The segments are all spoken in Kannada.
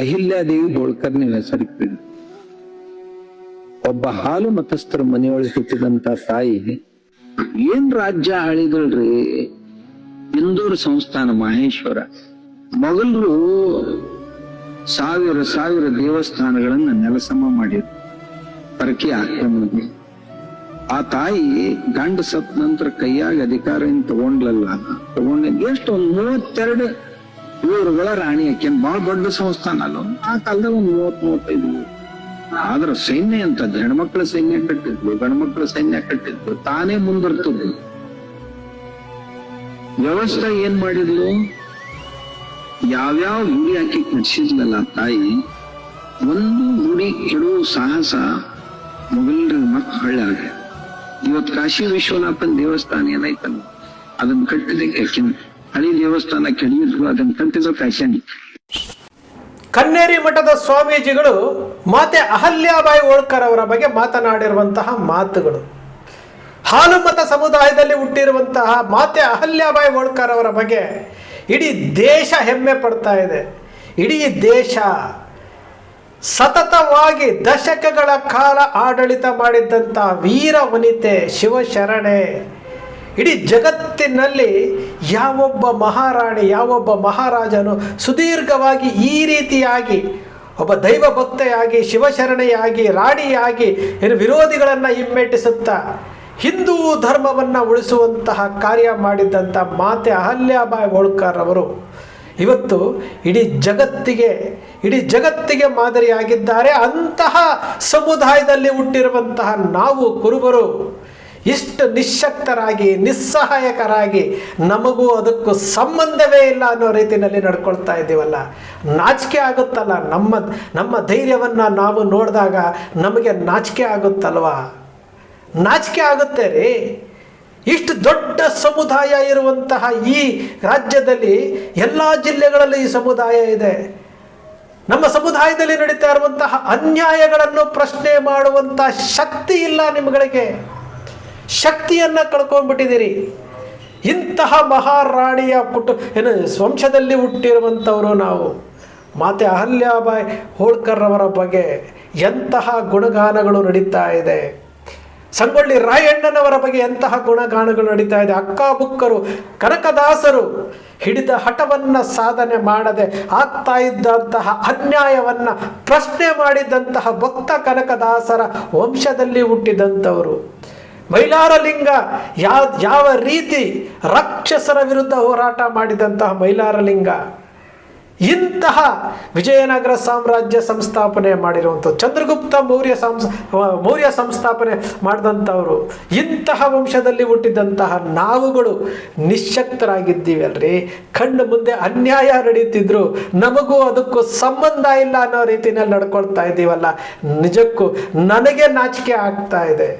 ಅಹಿಲ್ಯಾದೇವಿ ಹೋಳ್ಕರ್ ನೀವು ಹೆಸರಿಟ್ಟಿದ್ರಿ. ಒಬ್ಬ ಹಾಲು ಮತಸ್ಥರ ಮನೆಯೊಳಗೆ ಹುಟ್ಟಿದಂತ ತಾಯಿ ಏನ್ ರಾಜ್ಯ ಆಳಿದಳ್ರಿ. ಇಂದೂರು ಸಂಸ್ಥಾನ ಮಹೇಶ್ವರ ಮೊಘಲರು ಸಾವಿರ ದೇವಸ್ಥಾನಗಳನ್ನ ನೆಲಸಮ ಮಾಡಿದ್ರು ಪರಕಿ ಆಕ್ರಮಣದಲ್ಲಿ. ಆ ತಾಯಿ ಗಂಡ ಸತ್ ನಂತರ ಕೈಯಾಗ ಅಧಿಕಾರ ತಗೊಂಡ್ಲಲ್ಲ, ಎಷ್ಟು ಒಂದ್ 32 ಊರುಗಳ ರಾಣಿ ಆಕೆನ್ ಬಾಳ ದೊಡ್ಡ ಸಂಸ್ಥಾನ ಅಲ್ಲ. ಆ ಕಾಲದಾಗ ಒಂದ್ 30-35 ಆದ್ರ ಸೈನ್ಯ ಅಂತ ಹೆಣ್ಮಕ್ಳ ಸೈನ್ಯ ಕಟ್ಟಿದ್ಲು, ಗಂಡ್ಮಕ್ಳ ಸೈನ್ಯ ಕಟ್ಟಿದ್ಲು, ತಾನೇ ಮುಂದುವರ್ತಿದ್ಲು. ವ್ಯವಸ್ಥೆ ಏನ್ ಮಾಡಿದ್ಲು, ಯಾವ್ಯಾವ ಗುಡಿ ಹಾಕಿ ಕಟ್ಸಿದ್ಲಲ್ಲ ತಾಯಿ, ಒಂದು ಗುಡಿ ಕೆಡುವ ಸಾಹಸ ಮೊಘಲರ ಮತ್ ಹಳ್ಳ್ಯಾಗ. ಇವತ್ ಕಾಶಿ ವಿಶ್ವನಾಥನ್ ದೇವಸ್ಥಾನ ಏನಾಯ್ತಲ್ಲ ಅದನ್ನ ಕಟ್ಟಿದಕ್ಕೆ ಹಳಿ ದೇವಸ್ಥಾನ ಕೆಡಿದ್ರು, ಅದನ್ನ ಕಟ್ಟಿದ ಕಾಶಿ. ಕನ್ನೇರಿ ಮಠದ ಸ್ವಾಮೀಜಿಗಳು ಮಾತೆ ಅಹಲ್ಯಾಬಾಯಿ ಹೋಳ್ಕರ್ ಅವರ ಬಗ್ಗೆ ಮಾತನಾಡಿರುವಂತಹ ಮಾತುಗಳು, ಹಾಲು ಮತ ಸಮುದಾಯದಲ್ಲಿ ಹುಟ್ಟಿರುವಂತಹ ಮಾತೆ ಅಹಲ್ಯಾಬಾಯಿ ಹೋಳ್ಕರ್ ಅವರ ಬಗ್ಗೆ ಇಡೀ ದೇಶ ಹೆಮ್ಮೆ ಪಡ್ತಾ ಇದೆ. ಇಡೀ ದೇಶ ಸತತವಾಗಿ ದಶಕಗಳ ಕಾಲ ಆಡಳಿತ ಮಾಡಿದ್ದಂತಹ ವೀರ ವನಿತೆ, ಶಿವಶರಣೆ. ಇಡೀ ಜಗತ್ತಿನಲ್ಲಿ ಯಾವೊಬ್ಬ ಮಹಾರಾಣಿ, ಯಾವೊಬ್ಬ ಮಹಾರಾಜನು ಸುದೀರ್ಘವಾಗಿ ಈ ರೀತಿಯಾಗಿ ಒಬ್ಬ ದೈವ ಭಕ್ತೆಯಾಗಿ, ಶಿವಶರಣೆಯಾಗಿ, ರಾಣಿಯಾಗಿ ವಿರೋಧಿಗಳನ್ನು ಹಿಮ್ಮೆಟ್ಟಿಸುತ್ತಾ ಹಿಂದೂ ಧರ್ಮವನ್ನು ಉಳಿಸುವಂತಹ ಕಾರ್ಯ ಮಾಡಿದ್ದಂಥ ಮಾತೆ ಅಹಲ್ಯಾಬಾಯಿ ಹೋಳ್ಕರ್ ಅವರು ಇವತ್ತು ಇಡೀ ಜಗತ್ತಿಗೆ ಮಾದರಿಯಾಗಿದ್ದಾರೆ. ಅಂತಹ ಸಮುದಾಯದಲ್ಲಿ ಹುಟ್ಟಿರುವಂತಹ ನಾವು ಕುರುಬರು ಇಷ್ಟು ನಿಶ್ಶಕ್ತರಾಗಿ, ನಿಸ್ಸಹಾಯಕರಾಗಿ, ನಮಗೂ ಅದಕ್ಕೂ ಸಂಬಂಧವೇ ಇಲ್ಲ ಅನ್ನೋ ರೀತಿಯಲ್ಲಿ ನಡ್ಕೊಳ್ತಾ ಇದ್ದೀವಲ್ಲ, ನಾಚಿಕೆ ಆಗುತ್ತಲ್ಲ. ನಮ್ಮ ಧೈರ್ಯವನ್ನು ನಾವು ನೋಡಿದಾಗ ನಮಗೆ ನಾಚಿಕೆ ಆಗುತ್ತಲ್ವಾ? ನಾಚಿಕೆ ಆಗುತ್ತೆ ರೀ. ಇಷ್ಟು ದೊಡ್ಡ ಸಮುದಾಯ ಇರುವಂತಹ ಈ ರಾಜ್ಯದಲ್ಲಿ ಎಲ್ಲ ಜಿಲ್ಲೆಗಳಲ್ಲಿ ಈ ಸಮುದಾಯ ಇದೆ. ನಮ್ಮ ಸಮುದಾಯದಲ್ಲಿ ನಡೀತಾ ಇರುವಂತಹ ಅನ್ಯಾಯಗಳನ್ನು ಪ್ರಶ್ನೆ ಮಾಡುವಂತಹ ಶಕ್ತಿ ಇಲ್ಲ ನಿಮ್ಗಳಿಗೆ. ಶಕ್ತಿಯನ್ನು ಕಳ್ಕೊಂಡ್ಬಿಟ್ಟಿದ್ದೀರಿ. ಇಂತಹ ಮಹಾರಾಣಿಯ ವಂಶದಲ್ಲಿ ಹುಟ್ಟಿರುವಂಥವರು ನಾವು. ಮಾತೆ ಅಹಲ್ಯಾಬಾಯಿ ಹೋಳ್ಕರ್ ಅವರ ಬಗ್ಗೆ ಎಂತಹ ಗುಣಗಾನಗಳು ನಡೀತಾ ಇದೆ. ಸಂಗೊಳ್ಳಿ ರಾಯಣ್ಣನವರ ಬಗ್ಗೆ ಎಂತಹ ಗುಣಗಾನಗಳು ನಡೀತಾ ಇದೆ. ಅಕ್ಕಬುಕ್ಕರು, ಕನಕದಾಸರು ಹಿಡಿದ ಹಠವನ್ನು ಸಾಧನೆ ಮಾಡದೆ ಆಗ್ತಾ ಇದ್ದಂತಹ ಅನ್ಯಾಯವನ್ನು ಪ್ರಶ್ನೆ ಮಾಡಿದಂತಹ ಭಕ್ತ ಕನಕದಾಸರ ವಂಶದಲ್ಲಿ ಹುಟ್ಟಿದಂಥವರು. ಮೈಲಾರಲಿಂಗ ಯಾವ ರೀತಿ ರಾಕ್ಷಸರ ವಿರುದ್ಧ ಹೋರಾಟ ಮಾಡಿದಂತಹ ಮೈಲಾರಲಿಂಗ, ಇಂತಹ ವಿಜಯನಗರ ಸಾಮ್ರಾಜ್ಯ ಸಂಸ್ಥಾಪನೆ ಮಾಡಿರುವಂಥದ್ದು, ಚಂದ್ರಗುಪ್ತ ಮೌರ್ಯ ಸಂಸ್ಥಾಪನೆ ಮಾಡಿದಂಥವರು, ಇಂತಹ ವಂಶದಲ್ಲಿ ಹುಟ್ಟಿದಂತಹ ನಾವುಗಳು ನಿಶ್ಶಕ್ತರಾಗಿದ್ದೀವಿ ಅಲ್ರಿ. ಕಣ್ಣು ಮುಂದೆ ಅನ್ಯಾಯ ನಡೀತಿದ್ರು, ನಮಗೂ ಅದಕ್ಕೂ ಸಂಬಂಧ ಇಲ್ಲ ಅನ್ನೋ ರೀತಿಯಲ್ಲಿ ನಡ್ಕೊಳ್ತಾ ಇದ್ದೀವಲ್ಲ. ನಿಜಕ್ಕೂ ನನಗೆ ನಾಚಿಕೆ ಆಗ್ತಾ ಇದೆ.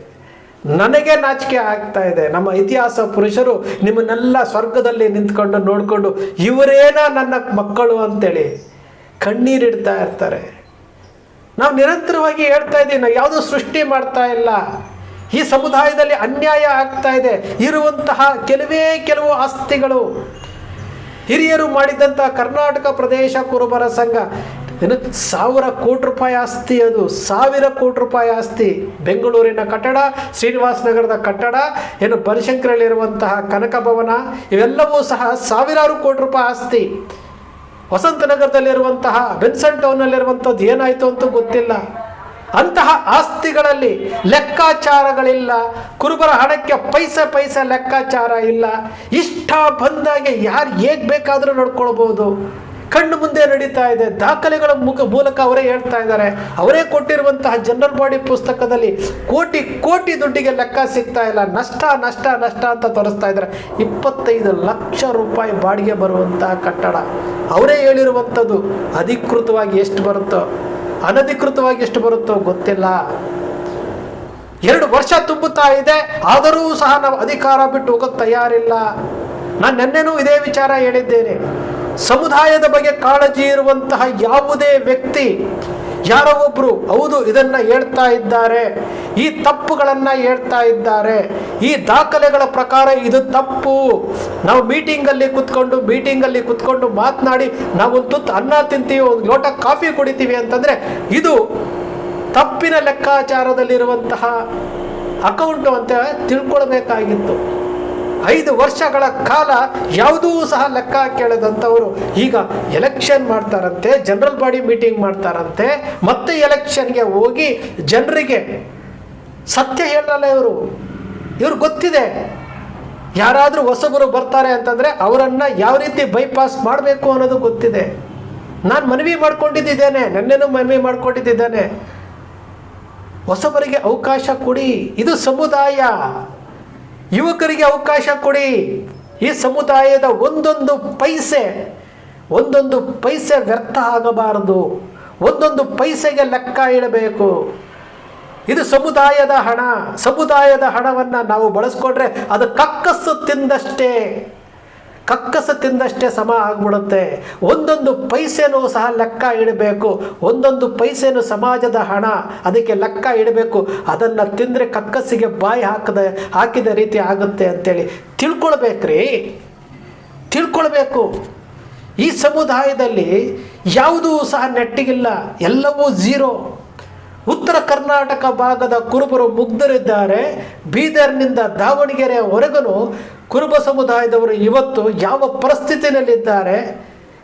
ನಮ್ಮ ಇತಿಹಾಸ ಪುರುಷರು ನಿಮ್ಮನ್ನೆಲ್ಲ ಸ್ವರ್ಗದಲ್ಲಿ ನಿಂತ್ಕೊಂಡು ನೋಡಿಕೊಂಡು ಇವರೇನ ನನ್ನ ಮಕ್ಕಳು ಅಂತೇಳಿ ಕಣ್ಣೀರಿಡ್ತಾ ಇರ್ತಾರೆ. ನಾವು ನಿರಂತರವಾಗಿ ಹೇಳ್ತಾ ಇದ್ದೀವಿ, ನಾವು ಯಾವುದೂ ಸೃಷ್ಟಿ ಮಾಡ್ತಾ ಇಲ್ಲ. ಈ ಸಮುದಾಯದಲ್ಲಿ ಅನ್ಯಾಯ ಆಗ್ತಾ ಇದೆ. ಇರುವಂತಹ ಕೆಲವು ಆಸ್ತಿಗಳು ಹಿರಿಯರು ಮಾಡಿದಂತಹ ಕರ್ನಾಟಕ ಪ್ರದೇಶ ಕುರುಬರ ಸಂಘ 1000 ಕೋಟಿ ರೂಪಾಯಿ ಆಸ್ತಿ, ಅದು 1000 ಕೋಟಿ ರೂಪಾಯಿ ಆಸ್ತಿ. ಬೆಂಗಳೂರಿನ ಕಟ್ಟಡ, ಶ್ರೀನಿವಾಸ ನಗರದ ಕಟ್ಟಡ, ಬನಶಂಕರಲ್ಲಿರುವಂತಹ ಕನಕ ಭವನ, ಇವೆಲ್ಲವೂ ಸಹ ಸಾವಿರಾರು ಕೋಟಿ ರೂಪಾಯಿ ಆಸ್ತಿ. ವಸಂತನಗರದಲ್ಲಿರುವಂತಹ ಬೆನ್ಸನ್ ಟೌನ್ನಲ್ಲಿರುವಂಥದ್ದು ಏನಾಯಿತು ಅಂತ ಗೊತ್ತಿಲ್ಲ. ಅಂತಹ ಆಸ್ತಿಗಳಲ್ಲಿ ಲೆಕ್ಕಾಚಾರಗಳಿಲ್ಲ. ಕುರುಬರ ಹಣಕ್ಕೆ ಪೈಸೆ ಲೆಕ್ಕಾಚಾರ ಇಲ್ಲ. ಇಷ್ಟ ಬಂದಾಗೆ ಯಾರು ಹೇಗೆ ಬೇಕಾದರೂ ನೋಡ್ಕೊಳ್ಬೋದು. ಕಣ್ಣು ಮುಂದೆ ನಡೀತಾ ಇದೆ. ದಾಖಲೆಗಳ ಮೂಲಕ ಅವರೇ ಹೇಳ್ತಾ ಇದ್ದಾರೆ. ಅವರೇ ಕೊಟ್ಟಿರುವಂತಹ ಜನರಲ್ ಬಾಡಿ ಪುಸ್ತಕದಲ್ಲಿ ಕೋಟಿ ದುಡ್ಡಿಗೆ ಲೆಕ್ಕ ಸಿಗ್ತಾ ಇಲ್ಲ. ನಷ್ಟ ಅಂತ ತೋರಿಸ್ತಾ ಇದ್ದಾರೆ. 25 ಲಕ್ಷ ರೂಪಾಯಿ ಬಾಡಿಗೆ ಬರುವಂತಹ ಕಟ್ಟಡ. ಅವರೇ ಹೇಳಿರುವಂಥದ್ದು. ಅಧಿಕೃತವಾಗಿ ಎಷ್ಟು ಬರುತ್ತೋ, ಅನಧಿಕೃತವಾಗಿ ಎಷ್ಟು ಬರುತ್ತೋ ಗೊತ್ತಿಲ್ಲ. 2 ವರ್ಷ ತುಂಬುತ್ತಾ ಇದೆ, ಆದರೂ ಸಹ ನಾವು ಅಧಿಕಾರ ಬಿಟ್ಟು ಹೋಗೋಕ್ಕೆ ತಯಾರಿಲ್ಲ. ನಾನು ನೆನ್ನೆನೂ ಇದೇ ವಿಚಾರ ಹೇಳಿದ್ದೇನೆ. ಸಮುದಾಯದ ಬಗ್ಗೆ ಕಾಳಜಿ ಇರುವಂತಹ ಯಾವುದೇ ವ್ಯಕ್ತಿ ಯಾರೋ ಒಬ್ರು ಹೌದು ಇದನ್ನ ಹೇಳ್ತಾ ಇದ್ದಾರೆ, ಈ ತಪ್ಪುಗಳನ್ನ ಹೇಳ್ತಾ ಇದ್ದಾರೆ, ಈ ದಾಖಲೆಗಳ ಪ್ರಕಾರ ಇದು ತಪ್ಪು, ನಾವು ಮೀಟಿಂಗಲ್ಲಿ ಕುತ್ಕೊಂಡು ಮಾತನಾಡಿ ನಾವೊಂದು ತುತ್ತು ಅನ್ನ ತಿಂತೀವಿ, ಒಂದು ಲೋಟ ಕಾಫಿ ಕುಡಿತೀವಿ ಅಂತಂದ್ರೆ ಇದು ತಪ್ಪಿನ ಲೆಕ್ಕಾಚಾರದಲ್ಲಿರುವಂತಹ ಅಕೌಂಟು ಅಂತ ತಿಳ್ಕೊಳ್ಬೇಕಾಗಿತ್ತು. 5 ವರ್ಷಗಳ ಕಾಲ ಯಾವುದೂ ಸಹ ಲೆಕ್ಕ ಕೇಳದಂಥವರು ಈಗ ಎಲೆಕ್ಷನ್ ಮಾಡ್ತಾರಂತೆ, ಜನರಲ್ ಬಾಡಿ ಮೀಟಿಂಗ್ ಮಾಡ್ತಾರಂತೆ, ಮತ್ತೆ ಎಲೆಕ್ಷನ್ಗೆ ಹೋಗಿ ಜನರಿಗೆ ಸತ್ಯ ಹೇಳಲ್ಲ. ಇವ್ರು ಗೊತ್ತಿದೆ ಯಾರಾದರೂ ಹೊಸಬರು ಬರ್ತಾರೆ ಅಂತಂದರೆ ಅವರನ್ನು ಯಾವ ರೀತಿ ಬೈಪಾಸ್ ಮಾಡಬೇಕು ಅನ್ನೋದು ಗೊತ್ತಿದೆ. ನಾನು ಮನವಿ ಮಾಡ್ಕೊಂಡಿದ್ದೇನೆ, ನೆನ್ನೆನೂ ಮನವಿ ಮಾಡ್ಕೊಂಡಿದ್ದೇನೆ, ಹೊಸಬರಿಗೆ ಅವಕಾಶ ಕೊಡಿ, ಇದು ಸಮುದಾಯ, ಯುವಕರಿಗೆ ಅವಕಾಶ ಕೊಡಿ. ಈ ಸಮುದಾಯದ ಒಂದೊಂದು ಪೈಸೆ ವ್ಯರ್ಥ ಆಗಬಾರದು, ಒಂದೊಂದು ಪೈಸೆಗೆ ಲೆಕ್ಕ ಇಡಬೇಕು. ಇದು ಸಮುದಾಯದ ಹಣವನ್ನು ನಾವು ಬಳಸ್ಕೊಂಡ್ರೆ ಅದು ಕಕ್ಕಸ್ಸು ತಿಂದಷ್ಟೇ ಸಮ ಆಗ್ಬಿಡುತ್ತೆ. ಒಂದೊಂದು ಪೈಸೆನೂ ಸಹ ಲೆಕ್ಕ ಇಡಬೇಕು, ಒಂದೊಂದು ಪೈಸೆನೂ ಸಮಾಜದ ಹಣ, ಅದಕ್ಕೆ ಲೆಕ್ಕ ಇಡಬೇಕು. ಅದನ್ನು ತಿಂದರೆ ಕಕ್ಕಸ್ಸಿಗೆ ಬಾಯಿ ಹಾಕಿದ ರೀತಿ ಆಗುತ್ತೆ ಅಂತೇಳಿ ತಿಳ್ಕೊಳ್ಬೇಕು. ಈ ಸಮುದಾಯದಲ್ಲಿ ಯಾವುದೂ ಸಹ ನೆಟ್ಟಿಗಿಲ್ಲ, ಎಲ್ಲವೂ ಝೀರೋ. ಉತ್ತರ ಕರ್ನಾಟಕ ಭಾಗದ ಕುರುಬರು ಮುಗ್ಧರಿದ್ದಾರೆ. ಬೀದರ್ನಿಂದ ದಾವಣಗೆರೆಯವರೆಗೂ ಕುರುಬ ಸಮುದಾಯದವರು ಇವತ್ತು ಯಾವ ಪರಿಸ್ಥಿತಿಯಲ್ಲಿದ್ದಾರೆ,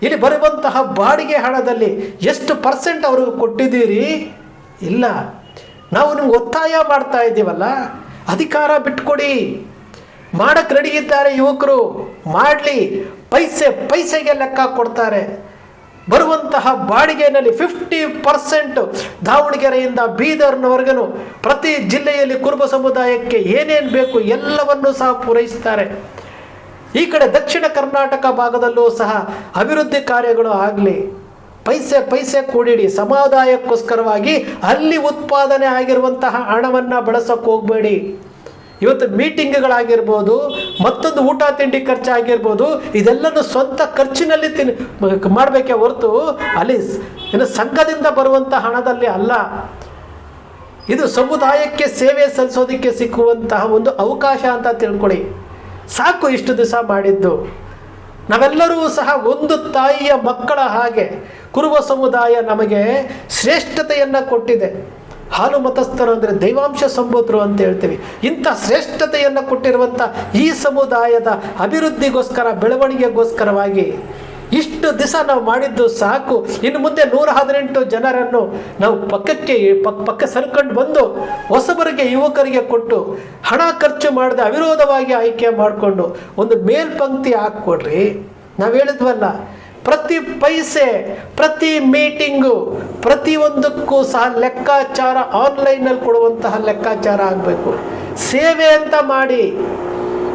ಇಲ್ಲಿ ಬರುವಂತಹ ಬಾಡಿಗೆ ಹಣದಲ್ಲಿ ಎಷ್ಟು % ಅವ್ರಿಗೆ ಕೊಟ್ಟಿದ್ದೀರಿ? ಇಲ್ಲ. ನಾವು ನಿಮ್ಗೆ ಒತ್ತಾಯ ಮಾಡ್ತಾ ಇದ್ದೀವಲ್ಲ, ಅಧಿಕಾರ ಬಿಟ್ಕೊಡಿ. ಮಾಡಕ್ಕೆ ರೆಡಿ ಇದ್ದಾರೆ ಯುವಕರು, ಮಾಡಲಿ. ಪೈಸೆಗೆ ಲೆಕ್ಕ ಕೊಡ್ತಾರೆ. ಬರುವಂತಹ ಬಾಡಿಗೆಯಲ್ಲಿ 50% ದಾವಣಗೆರೆಯಿಂದ ಬೀದರ್ನವರೆಗೂ ಪ್ರತಿ ಜಿಲ್ಲೆಯಲ್ಲಿ ಕುರುಬ ಸಮುದಾಯಕ್ಕೆ ಏನೇನು ಬೇಕು ಎಲ್ಲವನ್ನೂ ಸಹ ಪೂರೈಸ್ತಾರೆ. ಈ ಕಡೆ ದಕ್ಷಿಣ ಕರ್ನಾಟಕ ಭಾಗದಲ್ಲೂ ಸಹ ಅಭಿವೃದ್ಧಿ ಕಾರ್ಯಗಳು ಆಗಲಿ. ಪೈಸೆ ಕೂಡಿಡಿ, ಸಮುದಾಯಕ್ಕೋಸ್ಕರವಾಗಿ ಅಲ್ಲಿ ಉತ್ಪಾದನೆ ಆಗಿರುವಂತಹ ಹಣವನ್ನು ಬಳಸೋಕೆ ಹೋಗಬೇಡಿ. ಇವತ್ತು ಮೀಟಿಂಗ್ಗಳಾಗಿರ್ಬೋದು, ಮತ್ತೊಂದು ಊಟ ತಿಂಡಿ ಖರ್ಚಾಗಿರ್ಬೋದು, ಇದೆಲ್ಲನೂ ಸ್ವಂತ ಖರ್ಚಿನಲ್ಲಿ ಮಾಡಬೇಕೇ ಹೊರತು ಅಲ್ಲಿ ಸಂಘದಿಂದ ಬರುವಂಥ ಹಣದಲ್ಲಿ ಅಲ್ಲ. ಇದು ಸಮುದಾಯಕ್ಕೆ ಸೇವೆ ಸಲ್ಲಿಸೋದಕ್ಕೆ ಸಿಕ್ಕುವಂತಹ ಒಂದು ಅವಕಾಶ ಅಂತ ತಿಳ್ಕೊಳ್ಳಿ. ಸಾಕು ಇಷ್ಟು ದಿವಸ ಮಾಡಿದ್ದು. ನಾವೆಲ್ಲರೂ ಸಹ ಒಂದು ತಾಯಿಯ ಮಕ್ಕಳ ಹಾಗೆ ಕುರುಬ ಸಮುದಾಯ ನಮಗೆ ಶ್ರೇಷ್ಠತೆಯನ್ನು ಕೊಟ್ಟಿದೆ. ಹಾಲು ಮತಸ್ಥರು ಅಂದರೆ ದೈವಾಂಶ ಸಂಬೋಧರು ಅಂತ ಹೇಳ್ತೀವಿ. ಇಂಥ ಶ್ರೇಷ್ಠತೆಯನ್ನು ಕೊಟ್ಟಿರುವಂಥ ಈ ಸಮುದಾಯದ ಅಭಿವೃದ್ಧಿಗೋಸ್ಕರ, ಬೆಳವಣಿಗೆಗೋಸ್ಕರವಾಗಿ ಇಷ್ಟು ದಿವಸ ನಾವು ಮಾಡಿದ್ದು ಸಾಕು. ಇನ್ನು ಮುಂದೆ 118 ಜನರನ್ನು ನಾವು ಪಕ್ಕ ಸರ್ಕೊಂಡು ಬಂದು ಹೊಸಬರಿಗೆ, ಯುವಕರಿಗೆ ಕೊಟ್ಟು ಹಣ ಖರ್ಚು ಮಾಡದೆ ಅವಿರೋಧವಾಗಿ ಆಯ್ಕೆ ಮಾಡಿಕೊಂಡು ಒಂದು ಮೇಲ್ಪಂಕ್ತಿ ಹಾಕ್ಕೊಡ್ರಿ. ನಾವು ಹೇಳಿದ್ವಲ್ಲ, ಪ್ರತಿ ಪೈಸೆ, ಪ್ರತಿ ಮೀಟಿಂಗು, ಪ್ರತಿಯೊಂದಕ್ಕೂ ಸಹ ಲೆಕ್ಕಾಚಾರ ಆನ್ಲೈನಲ್ಲಿ ಕೊಡುವಂತಹ ಲೆಕ್ಕಾಚಾರ ಆಗಬೇಕು. ಸೇವೆ ಅಂತ ಮಾಡಿ,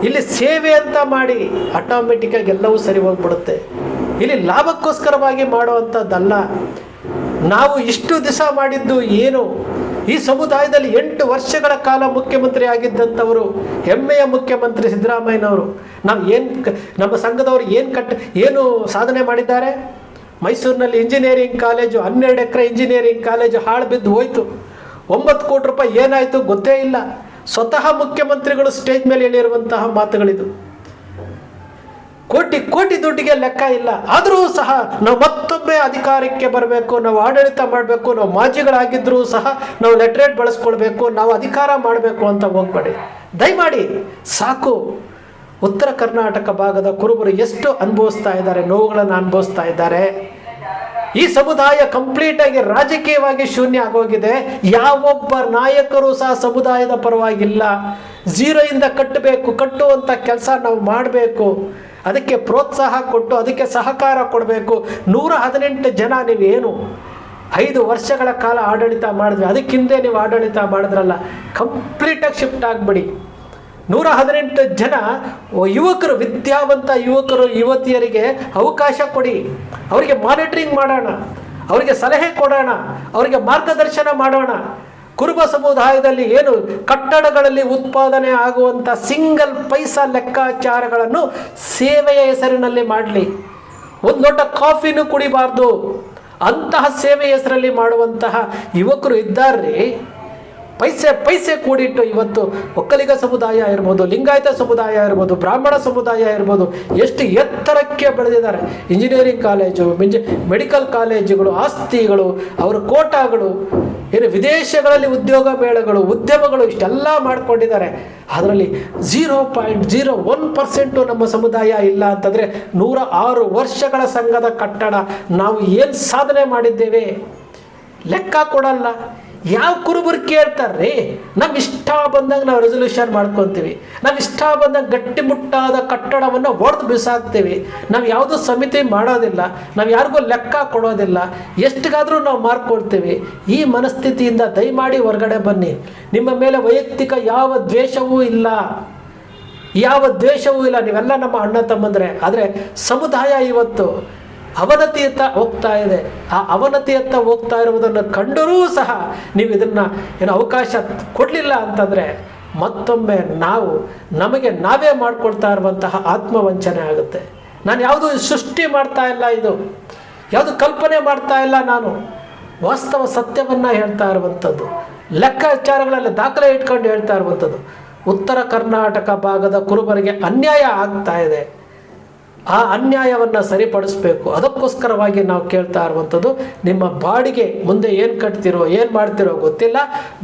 ಇಲ್ಲಿ ಸೇವೆ ಅಂತ ಮಾಡಿ ಆಟೋಮೆಟಿಕ್ಕಾಗಿ ಎಲ್ಲವೂ ಸರಿ ಹೋಗ್ಬಿಡುತ್ತೆ. ಇಲ್ಲಿ ಲಾಭಕ್ಕೋಸ್ಕರವಾಗಿ ಮಾಡುವಂಥದ್ದಲ್ಲ. ನಾವು ಇಷ್ಟು ದಿವಸ ಮಾಡಿದ್ದು ಏನು? ಈ ಸಮುದಾಯದಲ್ಲಿ 8 ವರ್ಷಗಳ ಕಾಲ ಮುಖ್ಯಮಂತ್ರಿ ಆಗಿದ್ದಂಥವರು, ಹೆಮ್ಮೆಯ ಮುಖ್ಯಮಂತ್ರಿ ಸಿದ್ದರಾಮಯ್ಯನವರು. ನಮ್ಮ ಸಂಘದವರು ಏನು ಸಾಧನೆ ಮಾಡಿದ್ದಾರೆ? ಮೈಸೂರಿನಲ್ಲಿ ಇಂಜಿನಿಯರಿಂಗ್ ಕಾಲೇಜು, 12 ಎಕರೆ ಇಂಜಿನಿಯರಿಂಗ್ ಕಾಲೇಜು ಹಾಳು ಬಿದ್ದು ಹೋಯಿತು. 9 ಕೋಟಿ ರೂಪಾಯಿ ಏನಾಯಿತು ಗೊತ್ತೇ ಇಲ್ಲ. ಸ್ವತಃ ಮುಖ್ಯಮಂತ್ರಿಗಳು ಸ್ಟೇಜ್ ಮೇಲೆ ಹೇಳಿರುವಂತಹ ಮಾತುಗಳಿದು. ಕೋಟಿ ದುಡ್ಡಿಗೆ ಲೆಕ್ಕ ಇಲ್ಲ. ಆದರೂ ಸಹ ನಾವು ಮತ್ತೊಮ್ಮೆ ಅಧಿಕಾರಕ್ಕೆ ಬರಬೇಕು, ನಾವು ಆಡಳಿತ ಮಾಡಬೇಕು, ನಾವು ಮಾಜಿಗಳಾಗಿದ್ದರೂ ಸಹ ನಾವು ಲೆಟ್ರೇಟ್ ಬಳಸ್ಕೊಳ್ಬೇಕು, ನಾವು ಅಧಿಕಾರ ಮಾಡಬೇಕು ಅಂತ ಹೋಗ್ಬೇಡಿ. ದಯಮಾಡಿ ಸಾಕು. ಉತ್ತರ ಕರ್ನಾಟಕ ಭಾಗದ ಕುರುಬರು ಎಷ್ಟು ಅನುಭವಿಸ್ತಾ ಇದ್ದಾರೆ, ನೋವುಗಳನ್ನು ಅನುಭವಿಸ್ತಾ ಇದ್ದಾರೆ. ಈ ಸಮುದಾಯ ಕಂಪ್ಲೀಟಾಗಿ ರಾಜಕೀಯವಾಗಿ ಶೂನ್ಯ ಆಗೋಗಿದೆ. ಯಾವೊಬ್ಬ ನಾಯಕರು ಸಹ ಸಮುದಾಯದ ಪರವಾಗಿಲ್ಲ. ಝೀರೋಯಿಂದ ಕಟ್ಟುವಂಥ ಕೆಲಸ ನಾವು ಮಾಡಬೇಕು. ಅದಕ್ಕೆ ಪ್ರೋತ್ಸಾಹ ಕೊಟ್ಟು ಅದಕ್ಕೆ ಸಹಕಾರ ಕೊಡಬೇಕು. 118 ಜನ ನೀವೇನು 5 ವರ್ಷಗಳ ಕಾಲ ಆಡಳಿತ ಮಾಡಿದ್ವಿ, ಅದಕ್ಕಿಂತ ನೀವು ಆಡಳಿತ ಮಾಡಿದ್ರಲ್ಲ, ಕಂಪ್ಲೀಟಾಗಿ ಶಿಫ್ಟ್ ಆಗಿಬಿಡಿ. 118 ಜನ ಯುವಕರು, ವಿದ್ಯಾವಂತ ಯುವಕರು ಯುವತಿಯರಿಗೆ ಅವಕಾಶ ಕೊಡಿ. ಅವರಿಗೆ ಮಾನಿಟರಿಂಗ್ ಮಾಡೋಣ, ಅವರಿಗೆ ಸಲಹೆ ಕೊಡೋಣ, ಅವರಿಗೆ ಮಾರ್ಗದರ್ಶನ ಮಾಡೋಣ. ಕುರುಬ ಸಮುದಾಯದಲ್ಲಿ ಏನು ಕಟ್ಟಡಗಳಲ್ಲಿ ಉತ್ಪಾದನೆ ಆಗುವಂಥ ಸಿಂಗಲ್ ಪೈಸಾ ಲೆಕ್ಕಾಚಾರಗಳನ್ನು ಸೇವೆಯ ಹೆಸರಿನಲ್ಲಿ ಮಾಡಲಿ. ಒಂದು ಲೋಟ ಕಾಫಿನೂ ಕುಡಿಬಾರ್ದು. ಅಂತಹ ಸೇವೆ ಹೆಸರಲ್ಲಿ ಮಾಡುವಂತಹ ಯುವಕರು ಇದ್ದಾರ್ರಿ. ಪೈಸೆ ಕೂಡಿಟ್ಟು ಇವತ್ತು ಒಕ್ಕಲಿಗ ಸಮುದಾಯ ಇರ್ಬೋದು, ಲಿಂಗಾಯತ ಸಮುದಾಯ ಇರ್ಬೋದು, ಬ್ರಾಹ್ಮಣ ಸಮುದಾಯ ಇರ್ಬೋದು, ಎಷ್ಟು ಎತ್ತರಕ್ಕೆ ಬೆಳೆದಿದ್ದಾರೆ. ಇಂಜಿನಿಯರಿಂಗ್ ಕಾಲೇಜು, ಮೆಡಿಕಲ್ ಕಾಲೇಜುಗಳು, ಆಸ್ತಿಗಳು, ಅವರ ಕೋಟಾಗಳು, ಏನು ವಿದೇಶಗಳಲ್ಲಿ ಉದ್ಯೋಗ ಮೇಳಗಳು, ಉದ್ಯಮಗಳು ಇಷ್ಟೆಲ್ಲ ಮಾಡಿಕೊಂಡಿದ್ದಾರೆ. ಅದರಲ್ಲಿ 0.01% ನಮ್ಮ ಸಮುದಾಯ ಇಲ್ಲ ಅಂತಂದರೆ 106 ವರ್ಷಗಳ ಸಂಘದ ಕಟ್ಟಡ ನಾವು ಏನು ಸಾಧನೆ ಮಾಡಿದ್ದೇವೆ ಲೆಕ್ಕ ಕೊಡಲ್ಲ. ಯಾವ ಕುರುಬರು ಕೇಳ್ತಾರ್ರಿ? ನಮ್ಮ ಇಷ್ಟ ಬಂದಂಗೆ ನಾವು ರೆಸೊಲ್ಯೂಷನ್ ಮಾಡ್ಕೊತೀವಿ, ನಾವು ಇಷ್ಟ ಬಂದಂಗೆ ಗಟ್ಟಿಮುಟ್ಟಾದ ಕಟ್ಟಡವನ್ನು ಒಡೆದು ಬಿಸಾಕ್ತೀವಿ. ನಾವು ಯಾವುದೂ ಸಮಿತಿ ಮಾಡೋದಿಲ್ಲ, ನಾವು ಯಾರಿಗೂ ಲೆಕ್ಕ ಕೊಡೋದಿಲ್ಲ, ಎಷ್ಟಿಗಾದರೂ ನಾವು ಮಾರ್ಕೊಳ್ತೀವಿ. ಈ ಮನಸ್ಥಿತಿಯಿಂದ ದಯಮಾಡಿ ಹೊರಗಡೆ ಬನ್ನಿ. ನಿಮ್ಮ ಮೇಲೆ ವೈಯಕ್ತಿಕ ಯಾವ ದ್ವೇಷವೂ ಇಲ್ಲ, ನೀವೆಲ್ಲ ನಮ್ಮ ಅಣ್ಣ ತಮ್ಮಂದ್ರೆ. ಆದರೆ ಸಮುದಾಯ ಇವತ್ತು ಅವನತಿಯತ್ತ ಹೋಗ್ತಾ ಇದೆ. ಆ ಅವನತಿಯತ್ತ ಹೋಗ್ತಾ ಇರುವುದನ್ನು ಕಂಡರೂ ಸಹ ನೀವು ಇದನ್ನು ಅವಕಾಶ ಕೊಡಲಿಲ್ಲ ಅಂತಂದರೆ ಮತ್ತೊಮ್ಮೆ ನಮಗೆ ನಾವೇ ಮಾಡ್ಕೊಳ್ತಾ ಇರುವಂತಹ ಆತ್ಮವಂಚನೆ ಆಗುತ್ತೆ. ನಾನು ಯಾವುದು ಸೃಷ್ಟಿ ಮಾಡ್ತಾ ಇಲ್ಲ, ಇದು ಯಾವುದು ಕಲ್ಪನೆ ಮಾಡ್ತಾ ಇಲ್ಲ, ನಾನು ವಾಸ್ತವ ಸತ್ಯವನ್ನು ಹೇಳ್ತಾ ಇರುವಂಥದ್ದು, ಲೆಕ್ಕಾಚಾರಗಳಲ್ಲಿ ದಾಖಲೆ ಇಟ್ಕೊಂಡು ಹೇಳ್ತಾ ಇರುವಂಥದ್ದು. ಉತ್ತರ ಕರ್ನಾಟಕ ಭಾಗದ ಕುರುಬರಿಗೆ ಅನ್ಯಾಯ ಆಗ್ತಾ ಇದೆ. ಆ ಅನ್ಯಾಯವನ್ನು ಸರಿಪಡಿಸಬೇಕು. ಅದಕ್ಕೋಸ್ಕರವಾಗಿ ನಾವು ಕೇಳ್ತಾ ಇರುವಂಥದ್ದು, ನಿಮ್ಮ ಬಾಡಿಗೆ ಮುಂದೆ ಏನು ಕಟ್ತಿರೋ ಏನು ಮಾಡ್ತಿರೋ ಗೊತ್ತಿಲ್ಲ,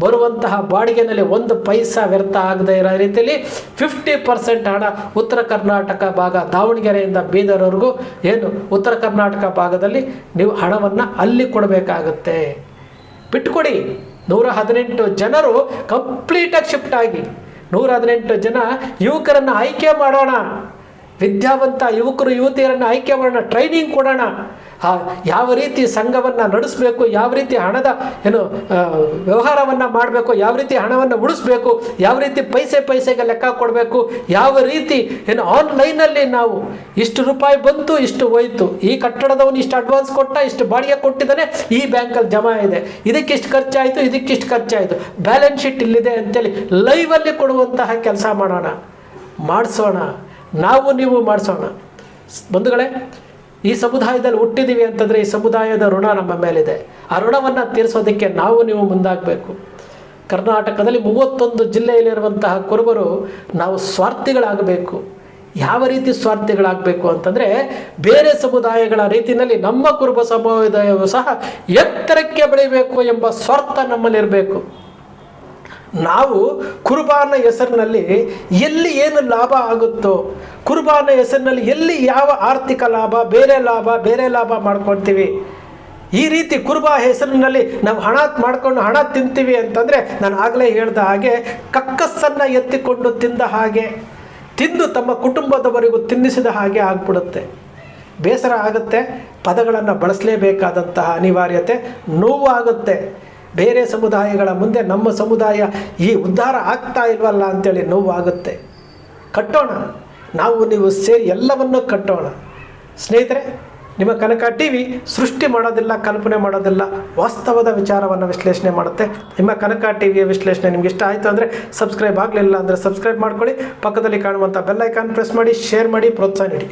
ಬರುವಂತಹ ಬಾಡಿಗೆನಲ್ಲಿ 1 ಪೈಸಾ ವ್ಯರ್ಥ ಆಗದೆ ಇರೋ ರೀತಿಯಲ್ಲಿ 50% ಹಣ ಉತ್ತರ ಕರ್ನಾಟಕ ಭಾಗ, ದಾವಣಗೆರೆಯಿಂದ ಬೀದರ್ವರೆಗೂ ಏನು ಉತ್ತರ ಕರ್ನಾಟಕ ಭಾಗದಲ್ಲಿ ನೀವು ಹಣವನ್ನು ಅಲ್ಲಿ ಕೊಡಬೇಕಾಗತ್ತೆ. ಬಿಟ್ಕೊಡಿ. 118 ಜನರು ಕಂಪ್ಲೀಟಾಗಿ ಶಿಫ್ಟ್ ಆಗಿ 118 ಜನ ಯುವಕರನ್ನು ಆಯ್ಕೆ ಮಾಡೋಣ. ವಿದ್ಯಾವಂತ ಯುವಕರು ಯುವತಿಯರನ್ನು ಆಯ್ಕೆ ಮಾಡೋಣ, ಟ್ರೈನಿಂಗ್ ಕೊಡೋಣ. ಯಾವ ರೀತಿ ಸಂಘವನ್ನು ನಡೆಸಬೇಕು, ಯಾವ ರೀತಿ ಹಣದ ವ್ಯವಹಾರವನ್ನು ಮಾಡಬೇಕು, ಯಾವ ರೀತಿ ಹಣವನ್ನು ಉಳಿಸ್ಬೇಕು, ಯಾವ ರೀತಿ ಪೈಸೆಗೆ ಲೆಕ್ಕ ಕೊಡಬೇಕು, ಯಾವ ರೀತಿ ಆನ್ಲೈನಲ್ಲಿ ನಾವು ಇಷ್ಟು ರೂಪಾಯಿ ಬಂತು, ಇಷ್ಟು ಹೋಯ್ತು, ಈ ಕಟ್ಟಡದವನು ಇಷ್ಟು ಅಡ್ವಾನ್ಸ್ ಕೊಟ್ಟ, ಇಷ್ಟು ಬಾಡಿಗೆ ಕೊಟ್ಟಿದ್ದಾನೆ, ಈ ಬ್ಯಾಂಕಲ್ಲಿ ಜಮಾ ಇದೆ, ಇದಕ್ಕಿಷ್ಟು ಖರ್ಚಾಯಿತು, ಇದಕ್ಕಿಷ್ಟು ಖರ್ಚಾಯಿತು, ಬ್ಯಾಲೆನ್ಸ್ ಶೀಟ್ ಇಲ್ಲಿದೆ ಅಂತೇಳಿ ಲೈವಲ್ಲಿ ಕೊಡುವಂತಹ ಕೆಲಸ ಮಾಡಿಸೋಣ. ನೀವು ಮಾಡಿಸೋಣ. ಬಂಧುಗಳೇ, ಈ ಸಮುದಾಯದಲ್ಲಿ ಹುಟ್ಟಿದ್ದೀವಿ ಅಂತಂದರೆ ಈ ಸಮುದಾಯದ ಋಣ ನಮ್ಮ ಮೇಲಿದೆ. ಆ ಋಣವನ್ನು ತೀರಿಸೋದಕ್ಕೆ ನೀವು ಮುಂದಾಗಬೇಕು. ಕರ್ನಾಟಕದಲ್ಲಿ 31 ಜಿಲ್ಲೆಯಲ್ಲಿರುವಂತಹ ಕುರುಬರು ನಾವು ಸ್ವಾರ್ಥಿಗಳಾಗಬೇಕು. ಯಾವ ರೀತಿ ಸ್ವಾರ್ಥಿಗಳಾಗಬೇಕು ಅಂತಂದರೆ, ಬೇರೆ ಸಮುದಾಯಗಳ ರೀತಿಯಲ್ಲಿ ನಮ್ಮ ಕುರುಬ ಸಮುದಾಯವು ಸಹ ಎತ್ತರಕ್ಕೆ ಬೆಳೀಬೇಕು ಎಂಬ ಸ್ವಾರ್ಥ ನಮ್ಮಲ್ಲಿರಬೇಕು. ನಾವು ಕುರ್ಬಾನ ಹೆಸರಿನಲ್ಲಿ ಎಲ್ಲಿ ಏನು ಲಾಭ ಆಗುತ್ತೋ, ಕುರ್ಬಾನ ಹೆಸರಿನಲ್ಲಿ ಎಲ್ಲಿ ಯಾವ ಆರ್ಥಿಕ ಲಾಭ, ಬೇರೆ ಲಾಭ ಮಾಡ್ಕೊಳ್ತೀವಿ. ಈ ರೀತಿ ಕುರ್ಬಾ ಹೆಸರಿನಲ್ಲಿ ನಾವು ಹಣ ತಿಂತೀವಿ ಅಂತಂದರೆ, ನಾನು ಆಗಲೇ ಹೇಳ್ದ ಹಾಗೆ ಕಕ್ಕಸ್ಸನ್ನು ಎತ್ತಿಕೊಂಡು ತಿಂದ ಹಾಗೆ, ತಿಂದು ತಮ್ಮ ಕುಟುಂಬದವರಿಗೂ ತಿನ್ನಿಸಿದ ಹಾಗೆ ಆಗ್ಬಿಡುತ್ತೆ. ಬೇಸರ ಆಗುತ್ತೆ, ಪದಗಳನ್ನು ಬಳಸಲೇಬೇಕಾದಂತಹ ಅನಿವಾರ್ಯತೆ, ನೋವು ಆಗುತ್ತೆ. ಬೇರೆ ಸಮುದಾಯಗಳ ಮುಂದೆ ನಮ್ಮ ಸಮುದಾಯ ಈ ಉದ್ಧಾರ ಆಗ್ತಾ ಇಲ್ವಲ್ಲ ಅಂತೇಳಿ ನೋವಾಗುತ್ತೆ. ಕಟ್ಟೋಣ, ನೀವು ಸೇರಿ ಎಲ್ಲವನ್ನೂ ಕಟ್ಟೋಣ. ಸ್ನೇಹಿತರೆ, ನಿಮ್ಮ ಕನಕ ಟಿವಿ ಸೃಷ್ಟಿ ಮಾಡೋದಿಲ್ಲ, ಕಲ್ಪನೆ ಮಾಡೋದಿಲ್ಲ, ವಾಸ್ತವದ ವಿಚಾರವನ್ನು ವಿಶ್ಲೇಷಣೆ ಮಾಡುತ್ತೆ. ನಿಮ್ಮ ಕನಕ ಟಿವಿಯ ವಿಶ್ಲೇಷಣೆ ನಿಮ್ಗೆ ಇಷ್ಟ ಆಯಿತು ಅಂದರೆ ಸಬ್ಸ್ಕ್ರೈಬ್ ಆಗಲಿಲ್ಲ ಅಂದರೆ ಸಬ್ಸ್ಕ್ರೈಬ್ ಮಾಡ್ಕೊಳ್ಳಿ. ಪಕ್ಕದಲ್ಲಿ ಕಾಣುವಂಥ ಬೆಲ್ ಐಕಾನ್ ಪ್ರೆಸ್ ಮಾಡಿ, ಶೇರ್ ಮಾಡಿ, ಪ್ರೋತ್ಸಾಹ ನೀಡಿ.